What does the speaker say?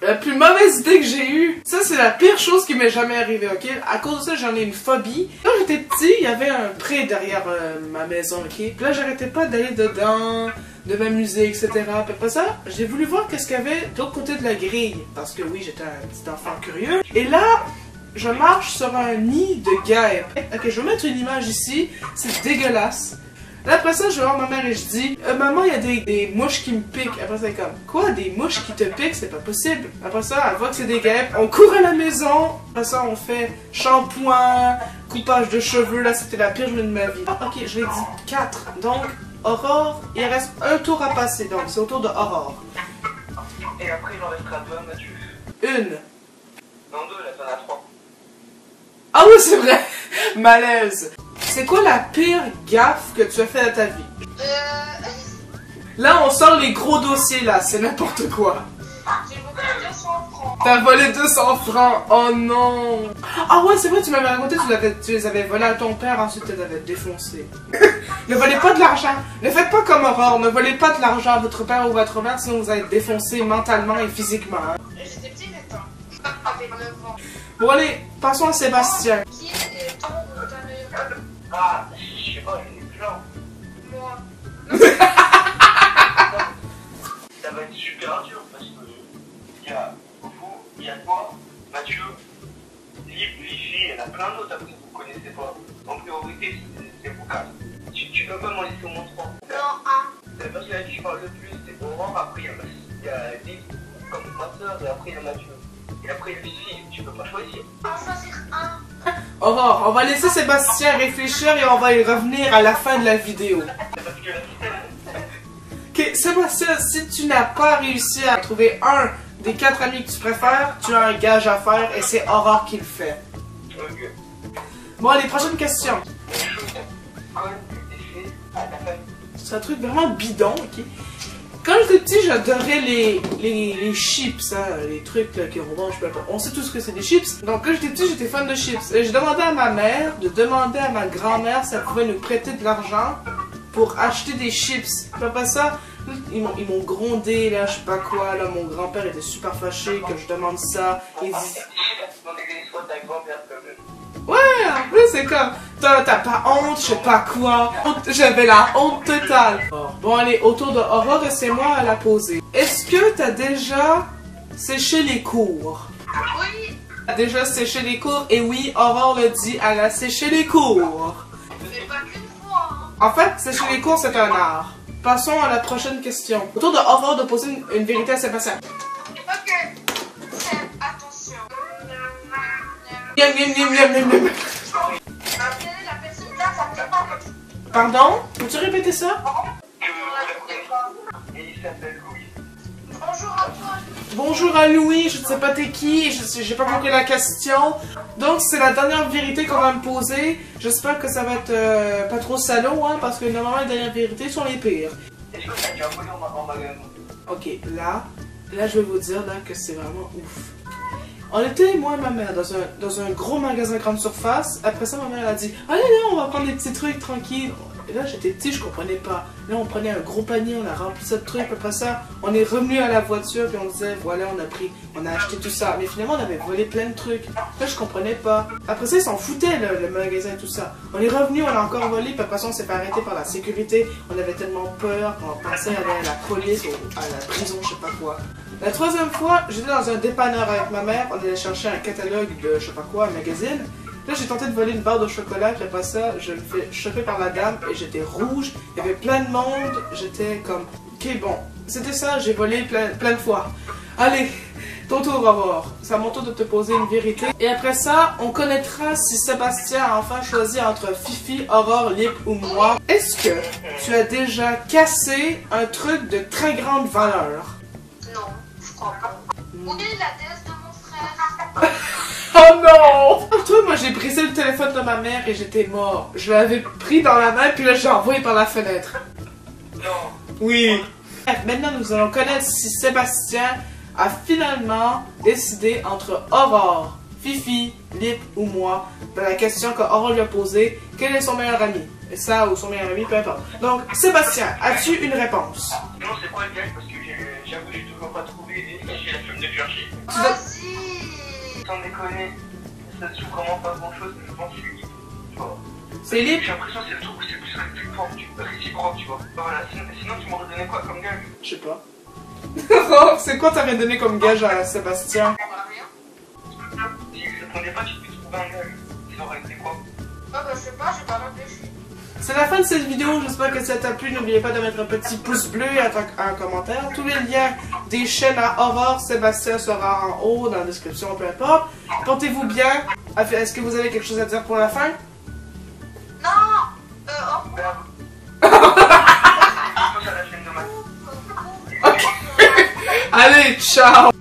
La plus mauvaise idée que j'ai eue, ça c'est la pire chose qui m'est jamais arrivée, ok? À cause de ça, j'en ai une phobie. Quand j'étais petit, il y avait un pré derrière ma maison, ok? Puis là, j'arrêtais pas d'aller dedans, de m'amuser, etc. Puis après ça, j'ai voulu voir qu'est-ce qu'il y avait de l'autre côté de la grille. Parce que oui, j'étais un petit enfant curieux. Et là, je marche sur un nid de guêpes. Ok, je vais mettre une image ici. C'est dégueulasse. Là, après ça, je vais voir ma mère et je dis maman, il y a des mouches qui me piquent. Après ça, elle est comme quoi, des mouches qui te piquent? C'est pas possible. Après ça, elle voit que c'est des guêpes. On court à la maison. Après ça, on fait shampoing, coupage de cheveux. Là, c'était la pire journée de ma vie. Ah, ok, je l'ai dit 4. Donc, Aurore, il reste un tour à passer. Donc, c'est au tour de Aurore. Et après, il en restera 2 à Mathieu. Une. Non, 2, là, t'en as 3. Ah oui, c'est vrai. Malaise. C'est quoi la pire gaffe que tu as fait dans ta vie? Là, on sort les gros dossiers, là. C'est n'importe quoi. J'ai volé 200 francs. T'as volé 200 francs. Oh non. Ah ouais, c'est vrai, tu m'avais raconté, tu les avais volés à ton père, ensuite tu les avais défoncés. Ne volez pas de l'argent. Ne faites pas comme Aurore. Ne volez pas de l'argent à votre père ou votre mère, sinon vous allez être défoncé mentalement et physiquement. Hein. J'étais petite, avec 9 ans. Bon, allez, passons à Sébastien. Qui est ton ou ta meilleure amie? Ah, je sais pas, j'en ai plein. Moi. Ça va être super dur parce que il y a vous, il y a toi, Mathieu, Lip, Fifi, il y en a plein d'autres après que vous connaissez pas. En priorité, c'est vous quatre. Tu peux pas m'en laisser au moins 3. Non, 1. La personne à qui je parle le plus, c'est Aurore, après il y a Lip, comme ma soeur, et après il y a Mathieu. Et après Fifi, tu peux pas choisir. On va choisir 1. Aurore, on va laisser Sébastien réfléchir et on va y revenir à la fin de la vidéo. Parce que Ok, Sébastien, si tu n'as pas réussi à trouver un des 4 amis que tu préfères, tu as un gage à faire et c'est Aurore qui le fait. ok. Bon, allez, prochaine question. Une chose, quand tu t'es fait à ta famille. C'est un truc vraiment bidon, ok? Quand j'étais petit, j'adorais les chips, hein, les trucs là, qu'on mange, peu importe. On sait tous ce que c'est des chips. Donc quand j'étais petit, j'étais fan de chips. Et j'ai demandé à ma mère de demander à ma grand-mère si elle pouvait nous prêter de l'argent pour acheter des chips. Puis après ça, ils m'ont grondé, là, je sais pas quoi. Là, mon grand-père était super fâché que je demande ça. Il dit... Ouais, en plus c'est comme, t'as pas honte, je sais pas quoi. J'avais la honte totale. Bon allez, autour de Aurore, c'est moi à la poser. Est-ce que t'as déjà séché les cours? Oui. T'as déjà séché les cours? Et oui, Aurore le dit, elle a séché les cours. C'est pas qu'une fois. Hein. En fait, sécher les cours, c'est un art. Passons à la prochaine question. Autour de Aurore de poser une vérité à Sébastien. Ok. Attention. Miam, miam, miam, miam, miam, miam. La personne là, ça me fait pas. Pardon? Peux-tu répéter ça? Et il s'appelle Louis. Bonjour à toi. Bonjour à Louis, je ne sais pas t'es qui, j'ai pas compris la question. Donc c'est la dernière vérité qu'on va me poser. J'espère que ça va être pas trop salaud, hein, parce que normalement les dernières vérités sont les pires. Est-ce que t'as déjà volé en magasin? Ok, là je vais vous dire là, que c'est vraiment ouf. On était, moi et ma mère, dans un gros magasin grande surface. Après ça, ma mère a dit « Allez, là, on va prendre des petits trucs tranquilles. » Et là, j'étais petit, je comprenais pas. Là, on prenait un gros panier, on a rempli ça de trucs. Après ça, on est revenu à la voiture, puis on disait « Voilà, on a acheté tout ça. » Mais finalement, on avait volé plein de trucs. Là, je comprenais pas. Après ça, ils s'en foutaient, le magasin et tout ça. On est revenu, on a encore volé, puis après ça, on s'est fait arrêter par la sécurité. On avait tellement peur qu'on pensait aller à la police ou à la prison, je sais pas quoi. La troisième fois, j'étais dans un dépanneur avec ma mère, on allait chercher un catalogue de je sais pas quoi, un magazine. Là, j'ai tenté de voler une barre de chocolat, puis après ça, je me fais choper par la dame et j'étais rouge. Il y avait plein de monde, j'étais comme, ok, bon, c'était ça, j'ai volé plein de fois. Allez, ton tour, Aurore. C'est à mon tour de te poser une vérité. Et après ça, on connaîtra si Sébastien a enfin choisi entre Fifi, Aurore, Lip ou moi. Est-ce que tu as déjà cassé un truc de très grande valeur? Non, je crois pas. Où est la déesse de mon frère? Oh non! Toi, moi j'ai brisé le téléphone de ma mère et j'étais mort. Je l'avais pris dans la main puis là j'ai envoyé par la fenêtre. Non. Oui. Bref, maintenant nous allons connaître si Sébastien a finalement décidé entre Aurore, Fifi, Lip ou moi, dans la question qu'Aurore lui a posée, quel est son meilleur ami? Et ça, ou son meilleur ami, peu importe. Donc, Sébastien, as-tu une réponse? Non, c'est quoi le gage? Parce que j'avoue, j'ai toujours pas trouvé et j'ai la flemme de chercher. Vas-y. Sans déconner, ça se joue vraiment pas grand chose, mais je pense que c'est Lip. Tu vois. C'est Lip? J'ai l'impression que c'est le truc où c'est plus réciproque, tu vois. Voilà, sinon tu m'aurais donné quoi comme gage? Je sais pas. Aurore, c'est quoi t'aurais donné comme gage à Sébastien? Rien. Si je répondais pas, tu peux trouver un gage. Ça aurait été quoi? Ah bah je sais pas, j'ai pas réfléchi. C'est la fin de cette vidéo, j'espère que ça t'a plu. N'oubliez pas de mettre un petit pouce bleu et un commentaire. Tous les liens des chaînes à Aurore, Sébastien sera en haut dans la description, peu importe. Portez-vous bien. Est-ce que vous avez quelque chose à dire pour la fin? Non. Au revoir. Je pense à la chaîne de ma... Allez, ciao!